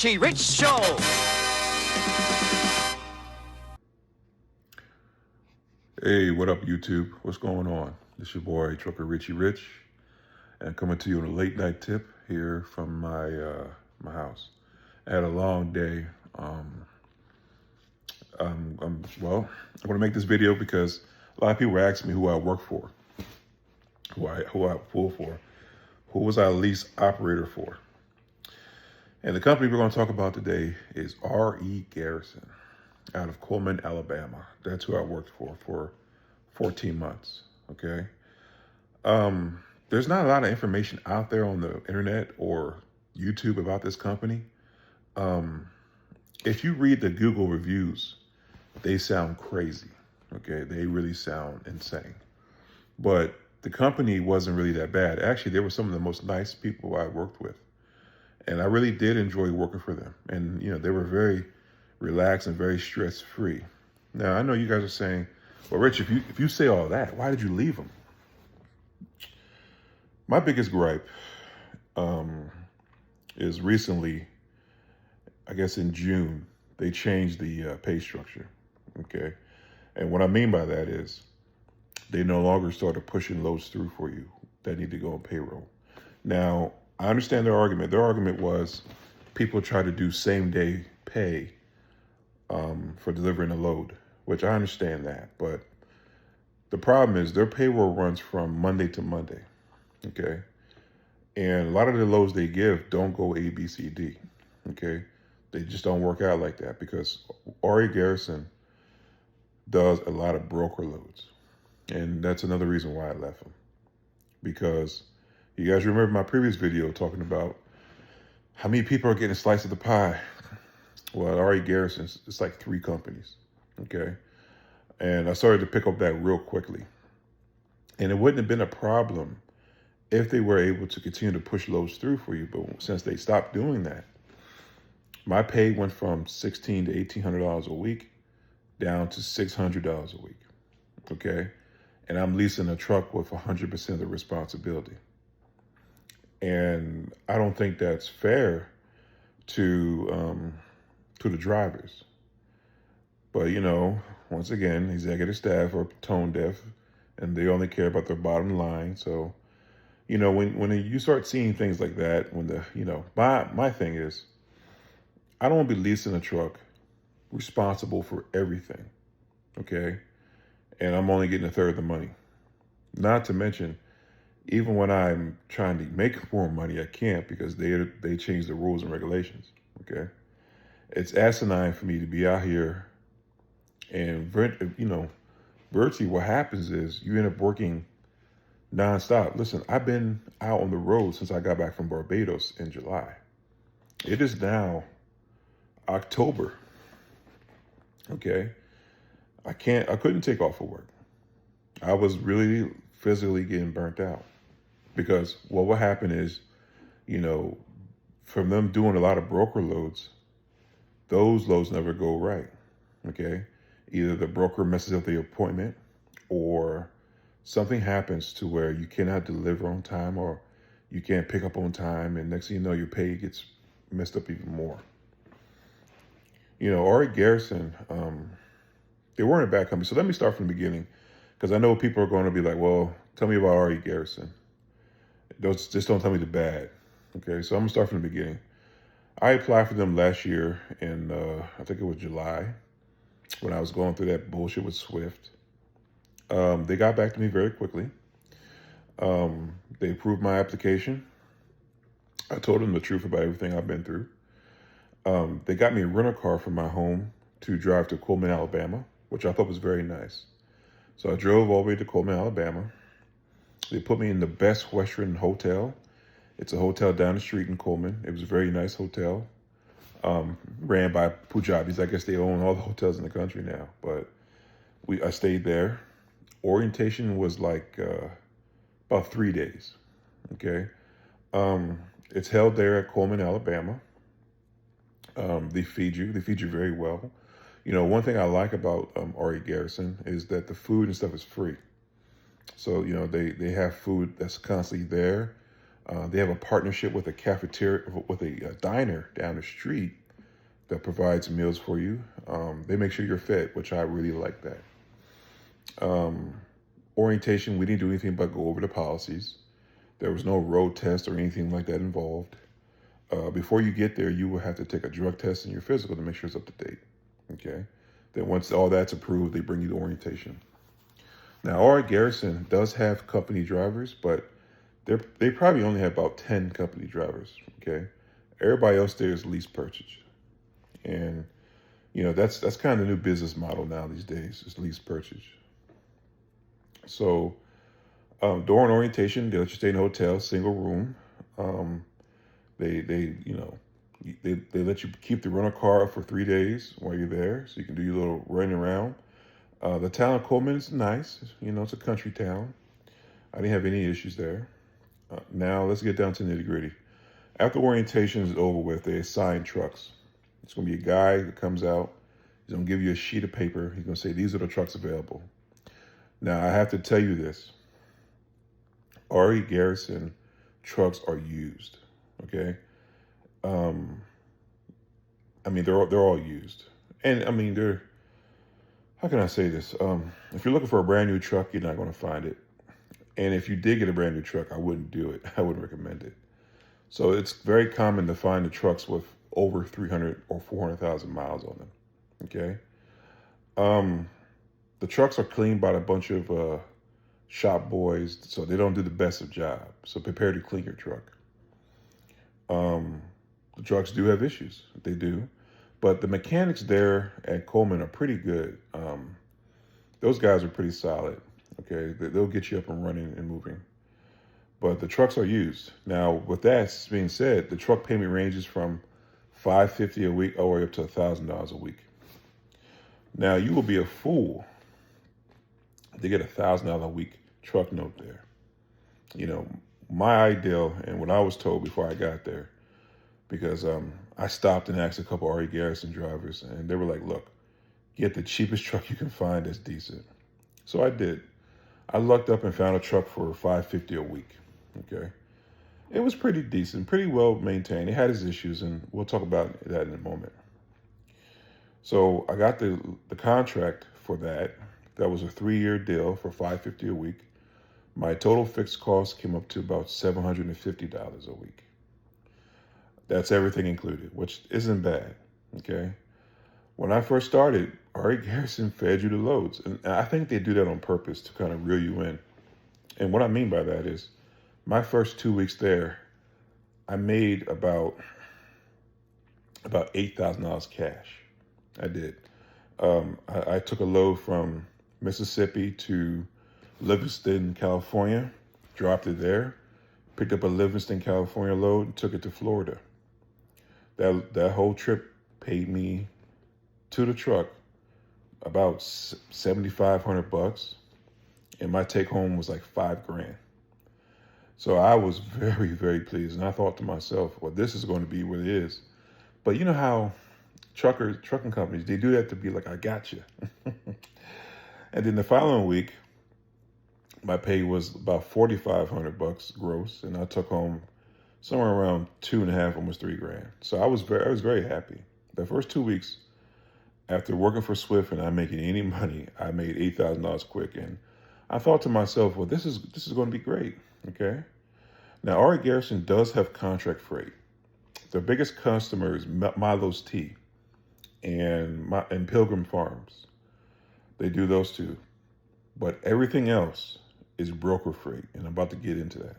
Richie Rich Show. Hey, what up, YouTube? What's going on? This your boy, Trucker Richie Rich, and coming to you on a late night tip here from my house. I had a long day. Well, I want to make this video because a lot of people ask me who I work for, who I pull for, who was I lease operator for. And the company we're going to talk about today is RE Garrison out of Coleman, Alabama. That's who I worked for 14 months, okay? There's not a lot of information out there on the internet or YouTube about this company. If you read the Google reviews, they sound crazy, okay? They really sound insane. But the company wasn't really that bad. Actually, they were some of the most nice people I worked with. And I really did enjoy working for them. And, you know, they were very relaxed and very stress-free. Now, I know you guys are saying, well, Rich, if you say all that, why did you leave them? My biggest gripe is recently, I guess in June, they changed the pay structure, okay? And what I mean by that is they no longer started pushing loads through for you that need to go on payroll. Now, I understand their argument. Their argument was people try to do same-day pay for delivering a load, which I understand that. But the problem is their payroll runs from Monday to Monday, okay? And a lot of the loads they give don't go A, B, C, D, okay? They just don't work out like that because RE Garrison does a lot of broker loads. And that's another reason why I left them. Because you guys remember my previous video talking about how many people are getting a slice of the pie. Well, RE Garrison, it's like 3 companies, okay? And I started to pick up that real quickly. And it wouldn't have been a problem if they were able to continue to push loads through for you. But since they stopped doing that, my pay went from $1,600 to $1,800 a week down to $600 a week, okay? And I'm leasing a truck with 100% of the responsibility. And I don't think that's fair to the drivers. But, you know, once again, executive staff are tone deaf and they only care about their bottom line. So, you know, when you start seeing things like that, my thing is, I don't want to be leasing a truck responsible for everything, okay? And I'm only getting a third of the money. Not to mention, even when I'm trying to make more money, I can't because they change the rules and regulations, okay? It's asinine for me to be out here and, virtually what happens is you end up working nonstop. Listen, I've been out on the road since I got back from Barbados in July. It is now October, okay? I couldn't take off of work. I was really physically getting burnt out because what will happen is, you know, from them doing a lot of broker loads, those loads never go right, okay? Either the broker messes up the appointment or something happens to where you cannot deliver on time or you can't pick up on time, and next thing you know, your pay gets messed up even more. You know, RE Garrison, they weren't a bad company. So let me start from the beginning because I know people are going to be like, well, tell me about RE Garrison. Just don't tell me the bad, okay? So I'm going to start from the beginning. I applied for them last year in, I think it was July, when I was going through that bullshit with Swift. They got back to me very quickly. They approved my application. I told them the truth about everything I've been through. They got me a rental car from my home to drive to Coleman, Alabama, which I thought was very nice. So I drove all the way to Coleman, Alabama. They put me in the Best Western Hotel. It's a hotel down the street in Coleman. It was a very nice hotel. Ran by Punjabis. I guess they own all the hotels in the country now. But I stayed there. Orientation was like about 3 days. Okay. It's held there at Coleman, Alabama. They feed you very well. You know, one thing I like about RE Garrison is that the food and stuff is free. So, you know, they have food that's constantly there. They have a partnership with a cafeteria, with a diner down the street that provides meals for you. They make sure you're fed, which I really like that. Um, Orientation, we didn't do anything but go over the policies. There was no road test or anything like that involved. Before you get there, you will have to take a drug test and your physical to make sure it's up to date. Okay. Then once all that's approved, they bring you to orientation. Now, RE Garrison does have company drivers, but they probably only have about 10 company drivers. Okay. Everybody else there is lease purchase. And that's kind of the new business model now these days, is lease purchase. So during orientation, they let you stay in a hotel, single room. Um, they let you keep the rental car for 3 days while you're there, so you can do your little running around. The town of Coleman is nice. It's a country town. I didn't have any issues there. Now let's get down to nitty gritty. After orientation is over with, they assign trucks. It's going to be a guy that comes out. He's going to give you a sheet of paper. He's going to say, these are the trucks available. Now, I have to tell you this. RE Garrison trucks are used, okay? They're all used. And, how can I say this? If you're looking for a brand new truck, you're not going to find it. And if you did get a brand new truck, I wouldn't do it. I wouldn't recommend it. So it's very common to find the trucks with over 300 or 400,000 miles on them, okay? The trucks are cleaned by a bunch of shop boys, so they don't do the best of job. So prepare to clean your truck. The trucks do have issues. They do. But the mechanics there at Coleman are pretty good. Those guys are pretty solid, okay? They'll get you up and running and moving. But the trucks are used. Now, with that being said, the truck payment ranges from $550 a week all the way up to $1,000 a week. Now, you will be a fool to get $1,000 a week truck note there. My ideal, and what I was told before I got there, because I stopped and asked a couple RE Garrison drivers, and they were like, look, get the cheapest truck you can find that's decent. So I did. I lucked up and found a truck for $550 a week, okay? It was pretty decent, pretty well maintained. It had its issues, and we'll talk about that in a moment. So I got the contract for that. That was a 3-year deal for $550 a week. My total fixed cost came up to about $750 a week. That's everything included, which isn't bad, okay? When I first started, RE Garrison fed you the loads. And I think they do that on purpose to kind of reel you in. And what I mean by that is, my first 2 weeks there, I made about $8,000 cash. I did. I took a load from Mississippi to Livingston, California, dropped it there, picked up a Livingston, California load, and took it to Florida. That whole trip paid me to the truck about $7,500, and my take home was like $5,000. So I was very, very pleased, and I thought to myself, well, this is going to be what it is. But you know how trucking companies, they do that to be like, I got you. And then the following week, my pay was about $4,500 gross, and I took home somewhere around 2.5, almost $3,000. So I was very happy. The first 2 weeks after working for Swift and not making any money, I made $8,000 quick, and I thought to myself, well, this is going to be great. Okay. Now, RE Garrison does have contract freight. Their biggest customer is Milo's Tea and Pilgrim Farms. They do those two. But everything else is broker freight, and I'm about to get into that.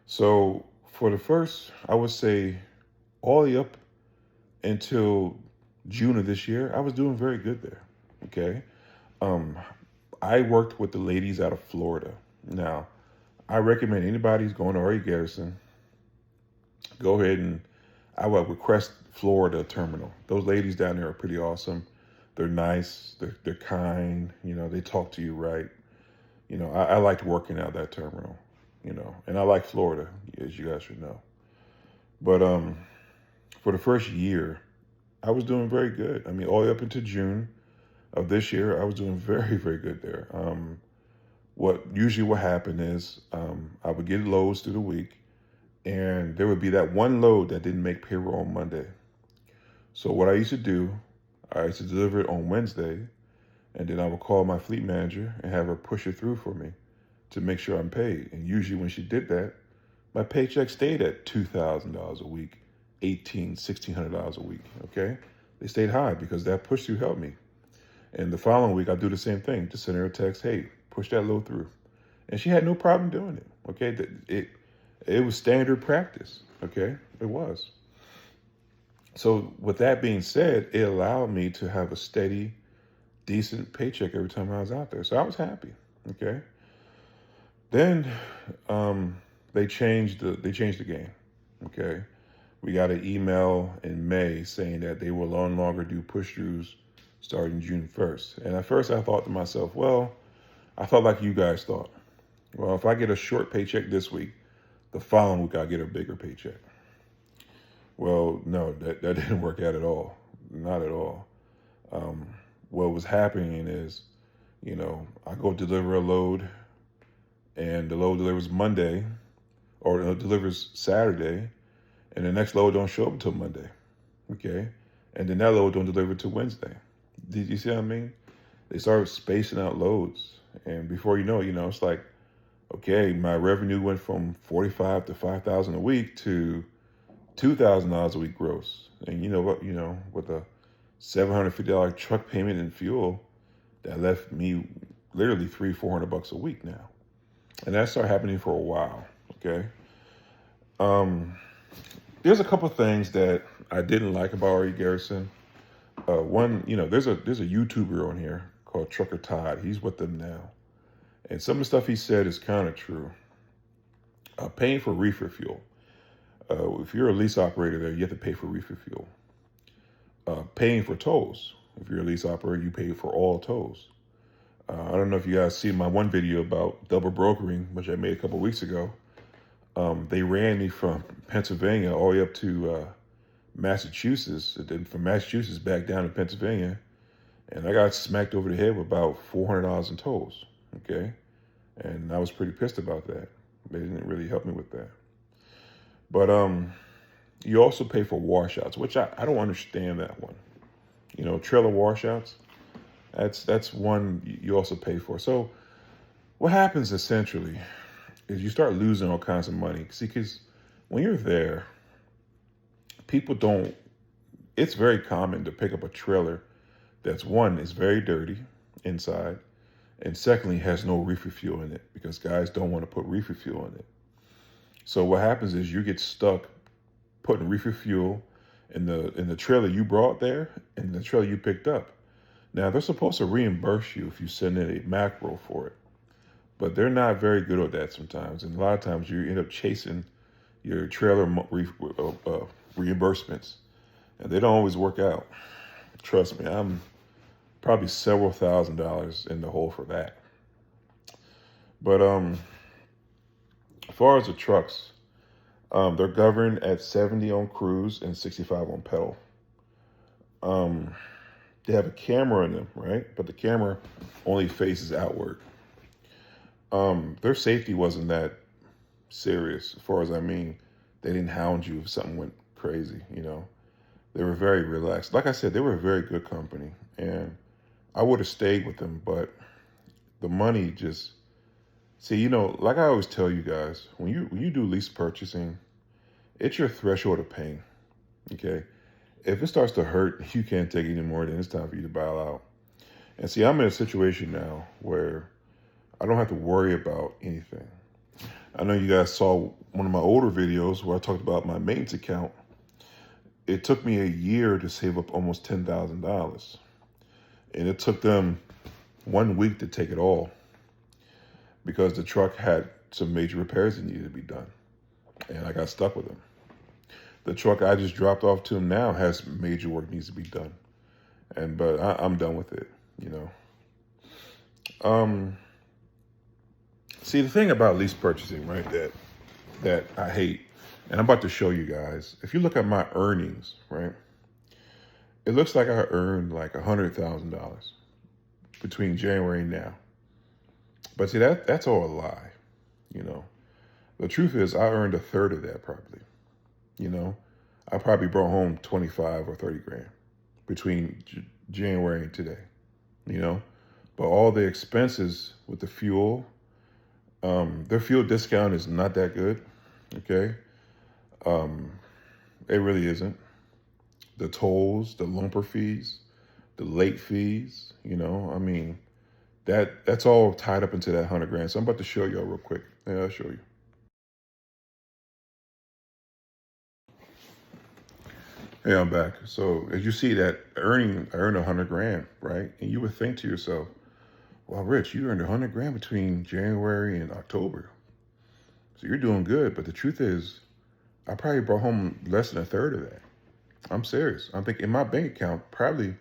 So for the first, I would say, all the way up until June of this year, I was doing very good there. Okay. I worked with the ladies out of Florida. Now, I recommend anybody who's going to RE Garrison, go ahead and I would request Florida terminal. Those ladies down there are pretty awesome. They're nice. They're kind. They talk to you right. I liked working out that terminal. And I like Florida, as you guys should know. But for the first year, I was doing very good. All the way up into June of this year, I was doing very, very good there. What happened is I would get loads through the week, and there would be that one load that didn't make payroll on Monday. So what I used to do, I used to deliver it on Wednesday, and then I would call my fleet manager and have her push it through for me to make sure I'm paid. And usually when she did that, my paycheck stayed at $2,000 a week, $1,600 a week, okay? They stayed high because that push through helped me. And the following week, I do the same thing. Just send her a text, hey, push that load through. And she had no problem doing it, okay? It was standard practice, okay? It was. So with that being said, it allowed me to have a steady, decent paycheck every time I was out there. So I was happy, okay? Then they changed the game, okay? We got an email in May saying that they will no longer do push-throughs starting June 1st. And at first I thought to myself, well, I thought like you guys thought. Well, if I get a short paycheck this week, the following week I'll get a bigger paycheck. Well, no, that didn't work out at all. Not at all. What was happening is, I go deliver a load, and the load delivers Monday, or it delivers Saturday, and the next load don't show up until Monday, okay? And then that load don't deliver till Wednesday. Did you see what I mean? They started spacing out loads, and before you know it, it's like, okay, my revenue went from 45 to 5,000 a week to $2,000 a week gross. And you know what? With a $750 truck payment and fuel, that left me literally $300-400 a week now. And that started happening for a while. Okay. There's a couple things that I didn't like about RE Garrison. One, there's a YouTuber on here called Trucker Todd. He's with them now, and some of the stuff he said is kind of true. Paying for reefer fuel. If you're a lease operator there, you have to pay for reefer fuel. Paying for tolls. If you're a lease operator, you pay for all tolls. I don't know if you guys see my one video about double brokering, which I made a couple weeks ago. They ran me from Pennsylvania all the way up to Massachusetts, and then from Massachusetts back down to Pennsylvania, and I got smacked over the head with about $400 in tolls, okay? And I was pretty pissed about that. They didn't really help me with that. But you also pay for washouts, which I don't understand that one. Trailer washouts, that's one you also pay for. So what happens essentially is you start losing all kinds of money. See, because when you're there, it's very common to pick up a trailer that's, one, is very dirty inside, and secondly, has no reefer fuel in it, because guys don't want to put reefer fuel in it. So what happens is you get stuck putting reefer fuel in the trailer you brought there and the trailer you picked up. Now, they're supposed to reimburse you if you send in a macro for it, but they're not very good at that sometimes. And a lot of times you end up chasing your trailer reimbursements, and they don't always work out. Trust me, I'm probably several $1,000s in the hole for that. But as far as the trucks, they're governed at 70 on cruise and 65 on pedal. They have a camera in them, right? But the camera only faces outward. Their safety wasn't that serious, as far as they didn't hound you if something went crazy, They were very relaxed. Like I said, they were a very good company, and I would have stayed with them, but the money just... See, like I always tell you guys, when you do lease purchasing, it's your threshold of pain, okay? If it starts to hurt, you can't take it anymore, then it's time for you to bow out. And see, I'm in a situation now where I don't have to worry about anything. I know you guys saw one of my older videos where I talked about my maintenance account. It took me a year to save up almost $10,000. And it took them 1 week to take it all, because the truck had some major repairs that needed to be done. And I got stuck with them. The truck I just dropped off to him now has major work needs to be done. But I'm done with it, See, the thing about lease purchasing, right, that I hate, and I'm about to show you guys, if you look at my earnings, right, it looks like I earned like $100,000 between January and now. But see, that's all a lie, you know. The truth is, I earned a third of that probably. You know, I probably brought home 25 or 30 grand between January and today. You know, but all the expenses with the fuel, their fuel discount is not that good. Okay, um, it really isn't. The tolls, the lumper fees, the late fees. You know, I mean, that's all tied up into that 100 grand. So I'm about to show y'all real quick. Yeah, I'll show you. Hey, I'm back. So as you see that I earned 100 grand, right? And you would think to yourself, well, Rich, you earned 100 grand between January and October. So you're doing good. But the truth is, I probably brought home less than a third of that. I'm serious. I'm thinking in my bank account, probably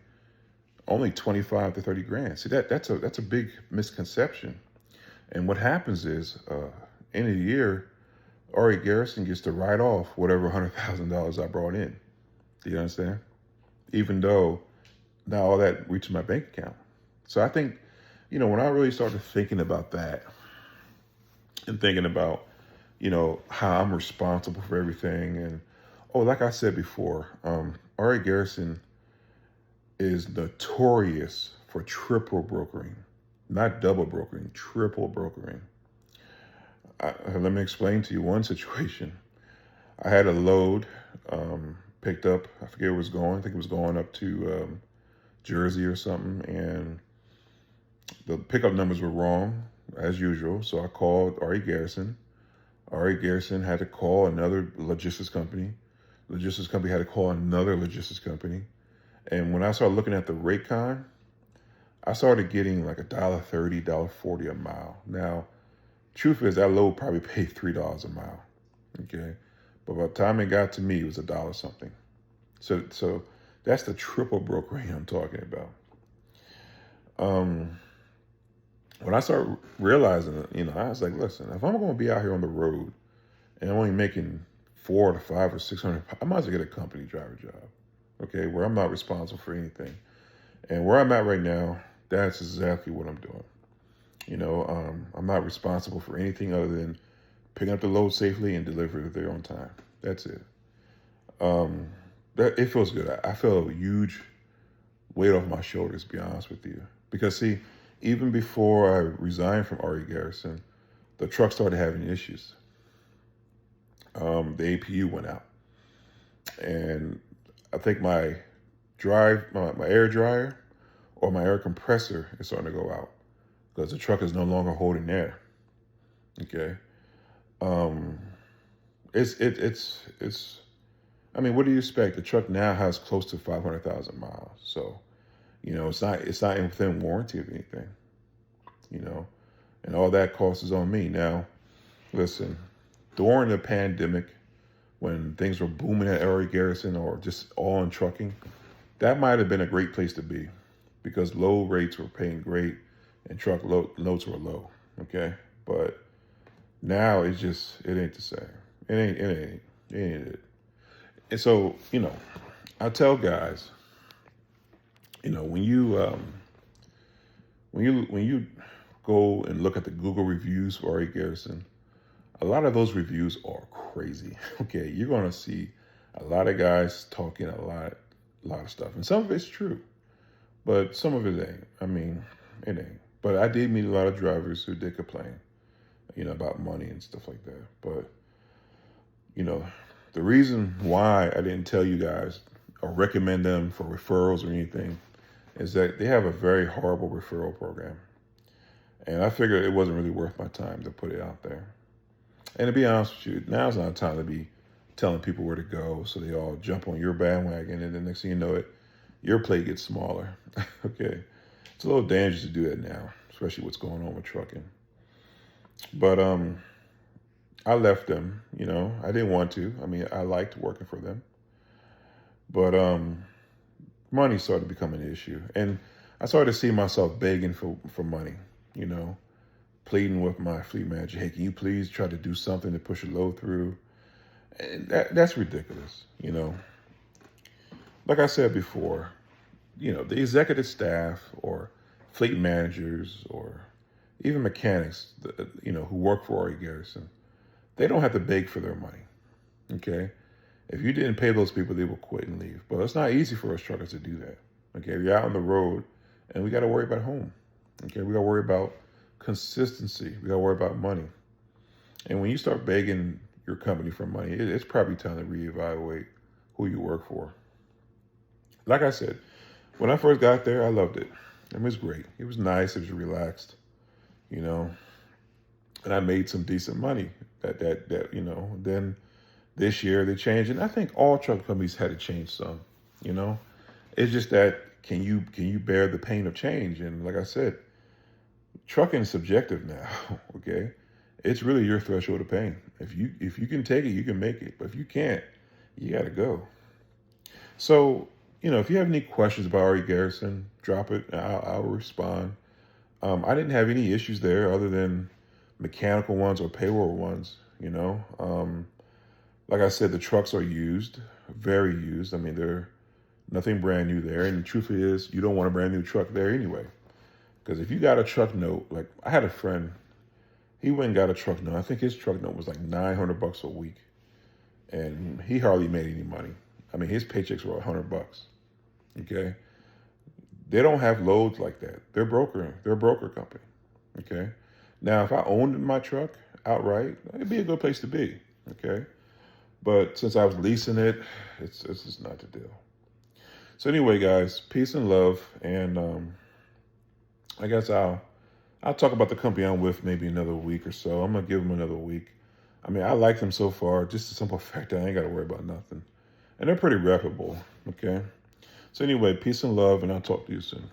only 25 to 30 grand. See, that's a big misconception. And what happens is, end of the year, RE Garrison gets to write off whatever $100,000 I brought in. Do you understand? Even though now all that reaches my bank account. So I think, when I really started thinking about that and thinking about, how I'm responsible for everything. And, oh, like I said before, RE Garrison is notorious for triple brokering, not double brokering, triple brokering. Let me explain to you one situation. I had a load picked up. I forget where it was going. I think it was going up to Jersey or something. And the pickup numbers were wrong, as usual. So I called RE Garrison. RE Garrison had to call another logistics company. Logistics company had to call another logistics company. And when I started looking at the rate con, I started getting like $1.30, $1.40 a mile. Now, truth is, that load probably paid $3 a mile. Okay. But by the time it got to me, it was $1 something. So that's the triple brokering I'm talking about. When I started realizing it, I was like, listen, if I'm going to be out here on the road and I'm only making 4 to 5 or 600, I might as well get a company driver job, okay, where I'm not responsible for anything. And where I'm at right now, that's exactly what I'm doing. I'm not responsible for anything other than picking up the load safely and delivering it there on time. That's it. It feels good. I feel a huge weight off my shoulders, to be honest with you. Because see, even before I resigned from RE Garrison, the truck started having issues. The APU went out. And I think my air dryer or my air compressor is starting to go out because the truck is no longer holding air. Okay. It's I mean, what do you expect? The truck now has close to 500,000 miles. So, it's not within warranty of anything, and all that cost is on me. Now, listen, during the pandemic, when things were booming at RE Garrison or just all in trucking, that might have been a great place to be because load rates were paying great and truck loads were low. Okay. But now it ain't the same. It ain't it. And so, I tell guys, when you go and look at the Google reviews for RE Garrison, a lot of those reviews are crazy. Okay, you're gonna see a lot of guys talking a lot of stuff, and some of it's true, but some of it ain't. I mean, it ain't. But I did meet a lot of drivers who did complain, about money and stuff like that. But the reason why I didn't tell you guys or recommend them for referrals or anything is that they have a very horrible referral program. And I figured it wasn't really worth my time to put it out there. And to be honest with you, now's not a time to be telling people where to go so they all jump on your bandwagon and the next thing you know it, your plate gets smaller. Okay. It's a little dangerous to do that now, especially what's going on with trucking. But I left them, I didn't want to. I mean, I liked working for them. But money started becoming an issue. And I started to see myself begging for money, pleading with my fleet manager, hey, can you please try to do something to push a load through? And that's ridiculous, Like I said before, the executive staff or fleet managers or, even mechanics, who work for RE Garrison, they don't have to beg for their money. Okay, if you didn't pay those people, they will quit and leave. But it's not easy for us truckers to do that. Okay, we're out on the road, and we got to worry about home. Okay, we got to worry about consistency. We got to worry about money. And when you start begging your company for money, it's probably time to reevaluate who you work for. Like I said, when I first got there, I loved it. It was great. It was nice. It was relaxed, you know. And I made some decent money. Then this year they changed, and I think all truck companies had to change some. You know, it's just that can you bear the pain of change? And like I said, trucking is subjective now. Okay, it's really your threshold of pain. If you can take it, you can make it. But if you can't, you got to go. So, if you have any questions about RE Garrison, drop it. I'll respond. I didn't have any issues there other than mechanical ones or payroll ones. Like I said, the trucks are used, very used. I mean, they're nothing brand new there. And the truth is, you don't want a brand new truck there anyway. Because if you got a truck note, like I had a friend, he went and got a truck note. I think his truck note was like $900 a week. And he hardly made any money. I mean, his paychecks were $100. Okay. They don't have loads like that. They're a broker company. Okay. Now, if I owned my truck outright, it'd be a good place to be. Okay. But since I was leasing it, it's just not the deal. So anyway, guys, peace and love. And I guess I'll talk about the company I'm with maybe another week or so. I'm going to give them another week. I mean, I like them so far. Just the simple fact that I ain't got to worry about nothing. And they're pretty reputable. Okay. So anyway, peace and love, and I'll talk to you soon.